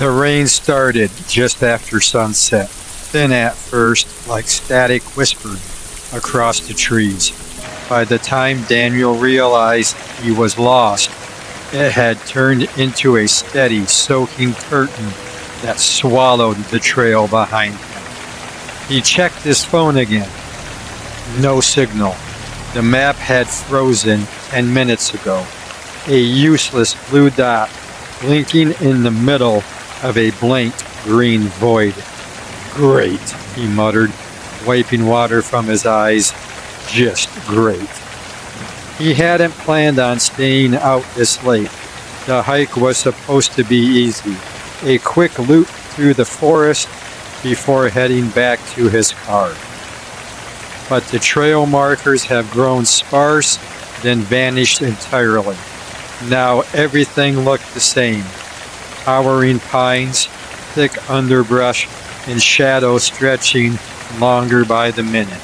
The rain started just after sunset, thin at first, like static whispering across the trees. By the time Daniel realized he was lost, it had turned into a steady, soaking curtain that swallowed the trail behind him. He checked his phone again. No signal. The map had frozen 10 minutes ago. A useless blue dot blinking in the middle of a blank green void. Great, he muttered, wiping water from his eyes. Just great. He hadn't planned on staying out this late. The hike was supposed to be easy. A quick loop through the forest before heading back to his car. But the trail markers have grown sparse, then vanished entirely. Now everything looked the same. Towering pines, thick underbrush, and shadows stretching longer by the minute.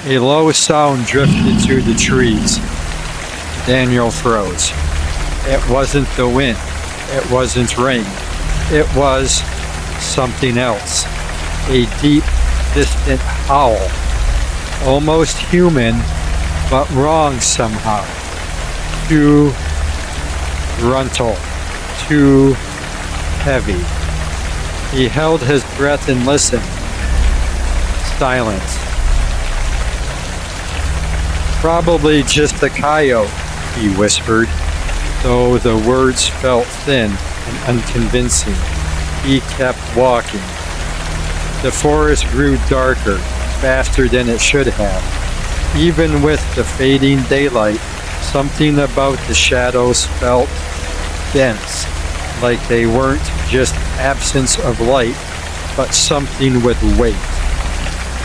A low sound drifted through the trees. Daniel froze. It wasn't the wind. It wasn't rain. It was something else. A deep, distant howl. Almost human, but wrong somehow. Too gruntal. Too heavy. He held his breath and listened. Silence. Probably just a coyote, he whispered, though the words felt thin and unconvincing. He kept walking. The forest grew darker, faster than it should have. Even with the fading daylight, something about the shadows felt dense, like they weren't just absence of light, but something with weight.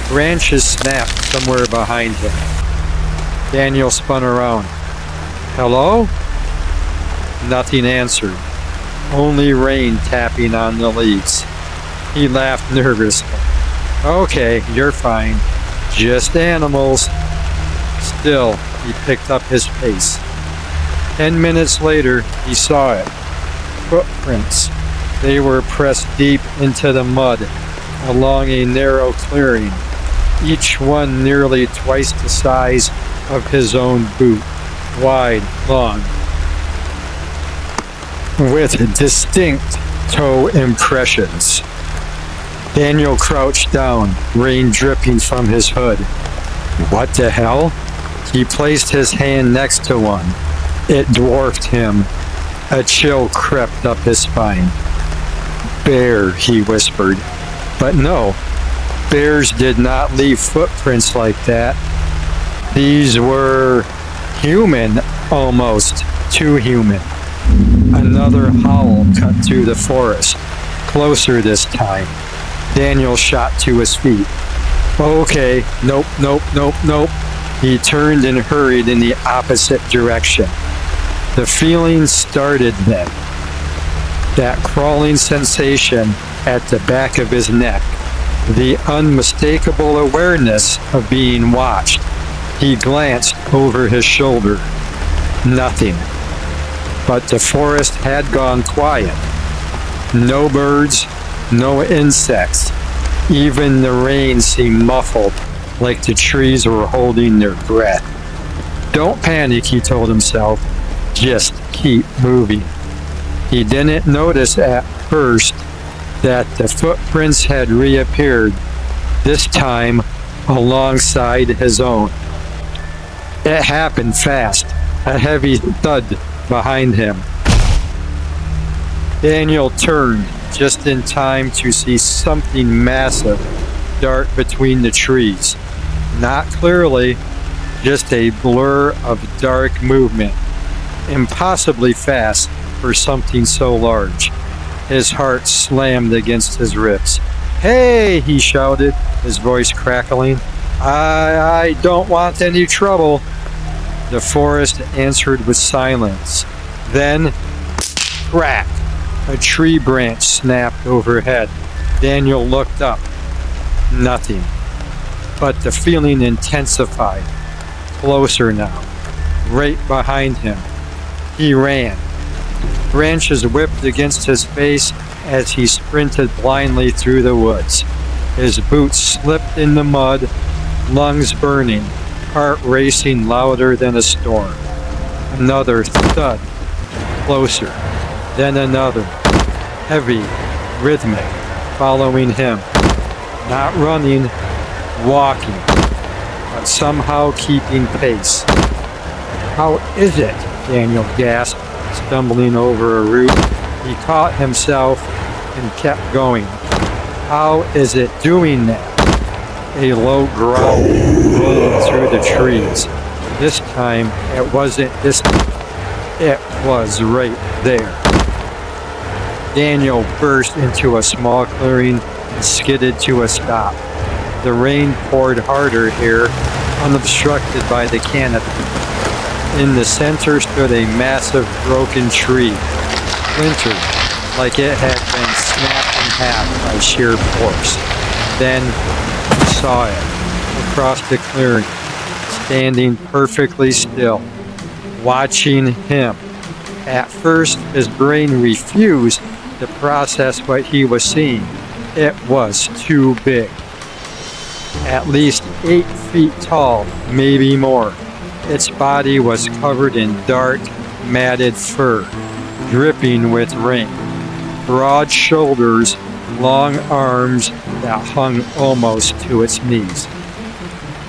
Branches snapped somewhere behind him. Daniel spun around. Hello? Nothing answered. Only rain tapping on the leaves. He laughed nervously. Okay, you're fine. Just animals. Still, he picked up his pace. 10 minutes later, he saw it. Footprints. They were pressed deep into the mud along a narrow clearing, each one nearly twice the size of his own boot, wide, long, with distinct toe impressions. Daniel crouched down, rain dripping from his hood. What the hell? He placed his hand next to one. It dwarfed him. A chill crept up his spine. Bear, he whispered. But no, bears did not leave footprints like that. These were human, almost too human. Another howl cut through the forest, closer this time. Daniel shot to his feet. Okay, nope. He turned and hurried in the opposite direction. The feeling started then. That crawling sensation at the back of his neck. The unmistakable awareness of being watched. He glanced over his shoulder. Nothing. But the forest had gone quiet. No birds, no insects. Even the rain seemed muffled, like the trees were holding their breath. Don't panic, he told himself. Just keep moving. He didn't notice at first that the footprints had reappeared, this time alongside his own. It happened fast, a heavy thud behind him. Daniel turned just in time to see something massive dart between the trees. Not clearly, just a blur of dark movement. Impossibly fast for something so large. His heart slammed against his ribs. Hey, he shouted, his voice crackling. I don't want any trouble. The forest answered with silence. Then, crack! A tree branch snapped overhead. Daniel looked up. Nothing. But the feeling intensified. Closer now. Right behind him. He ran. Branches whipped against his face as he sprinted blindly through the woods. His boots slipped in the mud, lungs burning, heart racing louder than a storm. Another thud, closer, then another, heavy, rhythmic, following him. Not running, walking, but somehow keeping pace. How is it? Daniel gasped, stumbling over a root. He caught himself and kept going. How is it doing that? A low growl rolled through the trees. This time it wasn't distant. It was right there. Daniel burst into a small clearing and skidded to a stop. The rain poured harder here, unobstructed by the canopy. In the center stood a massive broken tree, splintered like it had been snapped in half by sheer force. Then he saw it, across the clearing, standing perfectly still, watching him. At first, his brain refused to process what he was seeing. It was too big. At least 8 feet tall, maybe more. Its body was covered in dark, matted fur, dripping with rain. Broad shoulders, long arms that hung almost to its knees.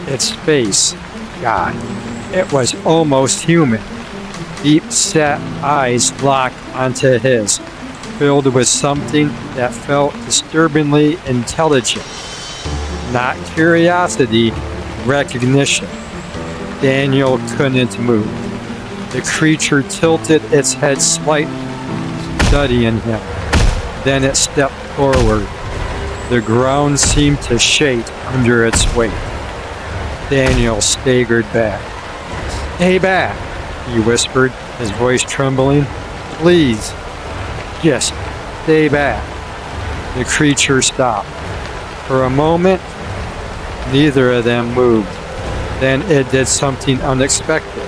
Its face, God, it was almost human. Deep-set eyes locked onto his, filled with something that felt disturbingly intelligent. Not curiosity, recognition. Daniel couldn't move. The creature tilted its head slightly, studying him. Then it stepped forward. The ground seemed to shake under its weight. Daniel staggered back. "Stay back," he whispered, his voice trembling. "Please, just stay back." The creature stopped. For a moment, neither of them moved. Then it did something unexpected.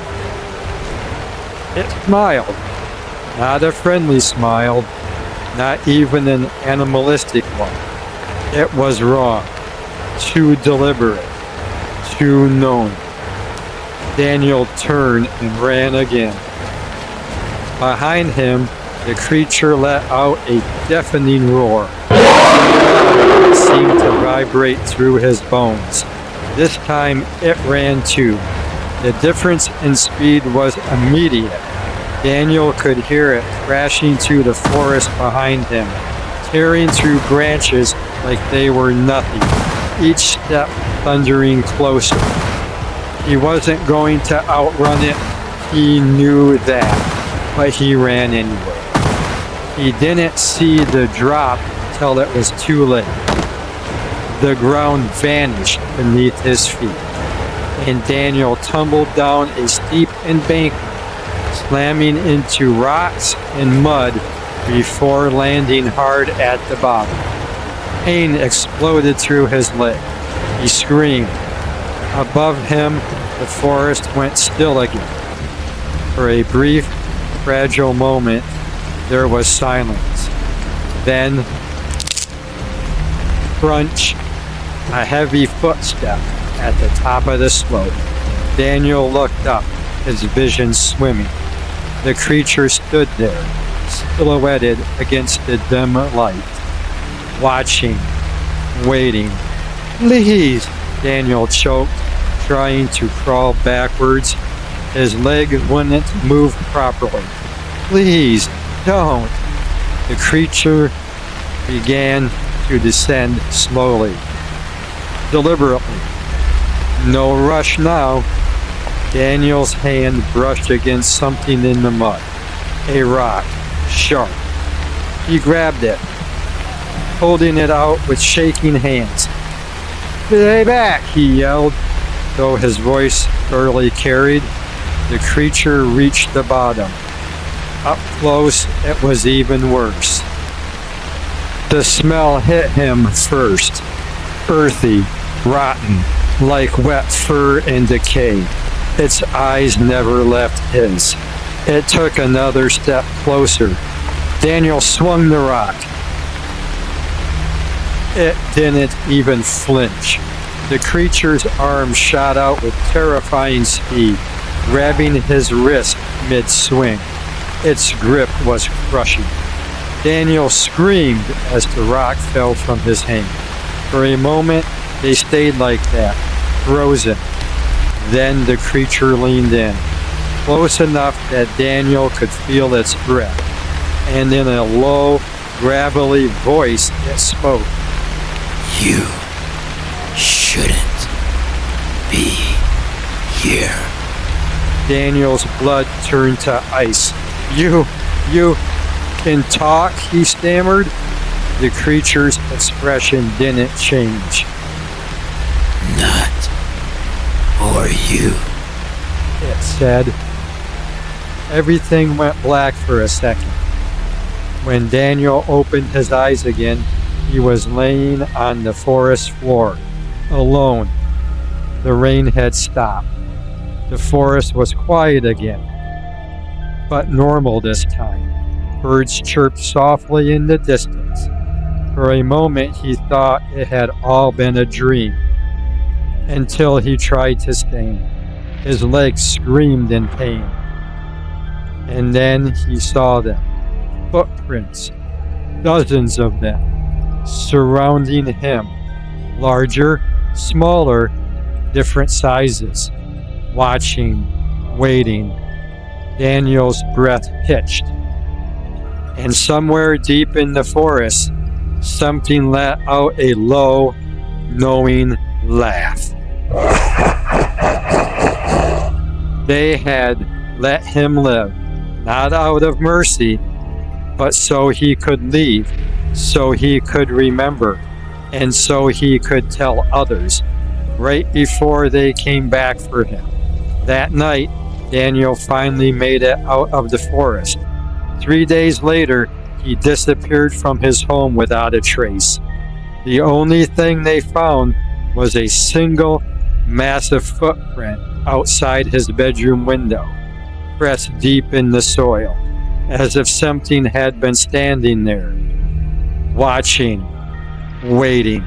It smiled. Not a friendly smile, not even an animalistic one. It was wrong, too deliberate, too knowing. Daniel turned and ran again. Behind him, the creature let out a deafening roar. It seemed to vibrate through his bones. This time it ran too. The difference in speed was immediate. Daniel could hear it crashing through the forest behind him, tearing through branches like they were nothing, each step thundering closer. He wasn't going to outrun it, he knew that, but he ran anyway. He didn't see the drop till it was too late. The ground vanished beneath his feet, and Daniel tumbled down a steep embankment, slamming into rocks and mud before landing hard at the bottom. Pain exploded through his leg. He screamed. Above him, the forest went still again. For a brief, fragile moment, there was silence. Then, crunch, a heavy footstep at the top of the slope. Daniel looked up, his vision swimming. The creature stood there, silhouetted against the dim light, watching, waiting. "Please," Daniel choked, trying to crawl backwards. His leg wouldn't move properly. "Please, don't." The creature began to descend slowly, deliberately. No rush now. Daniel's hand brushed against something in the mud. A rock, sharp. He grabbed it, holding it out with shaking hands. "Stay back," he yelled, though his voice barely carried. The creature reached the bottom. Up close, it was even worse. The smell hit him first. Earthy, rotten, like wet fur and decay. Its eyes never left his. It took another step closer. Daniel swung the rock. It didn't even flinch. The creature's arm shot out with terrifying speed, grabbing his wrist mid-swing. Its grip was crushing. Daniel screamed as the rock fell from his hand. For a moment, they stayed like that, frozen. Then the creature leaned in, close enough that Daniel could feel its breath, and in a low, gravelly voice it spoke. You shouldn't be here. Daniel's blood turned to ice. You can talk, he stammered. The creature's expression didn't change. Not for you, it said. Everything went black for a second. When Daniel opened his eyes again, he was laying on the forest floor, alone. The rain had stopped. The forest was quiet again, but normal this time. Birds chirped softly in the distance. For a moment he thought it had all been a dream, until he tried to stand. His legs screamed in pain. And then he saw them, footprints, dozens of them, surrounding him, larger, smaller, different sizes, watching, waiting. Daniel's breath hitched. And somewhere deep in the forest, something let out a low, knowing laugh. They had let him live, not out of mercy, but so he could leave, so he could remember, and so he could tell others, right before they came back for him. That night, Daniel finally made it out of the forest. 3 days later, he disappeared from his home without a trace. The only thing they found was a single, massive footprint outside his bedroom window, pressed deep in the soil, as if something had been standing there, watching, waiting.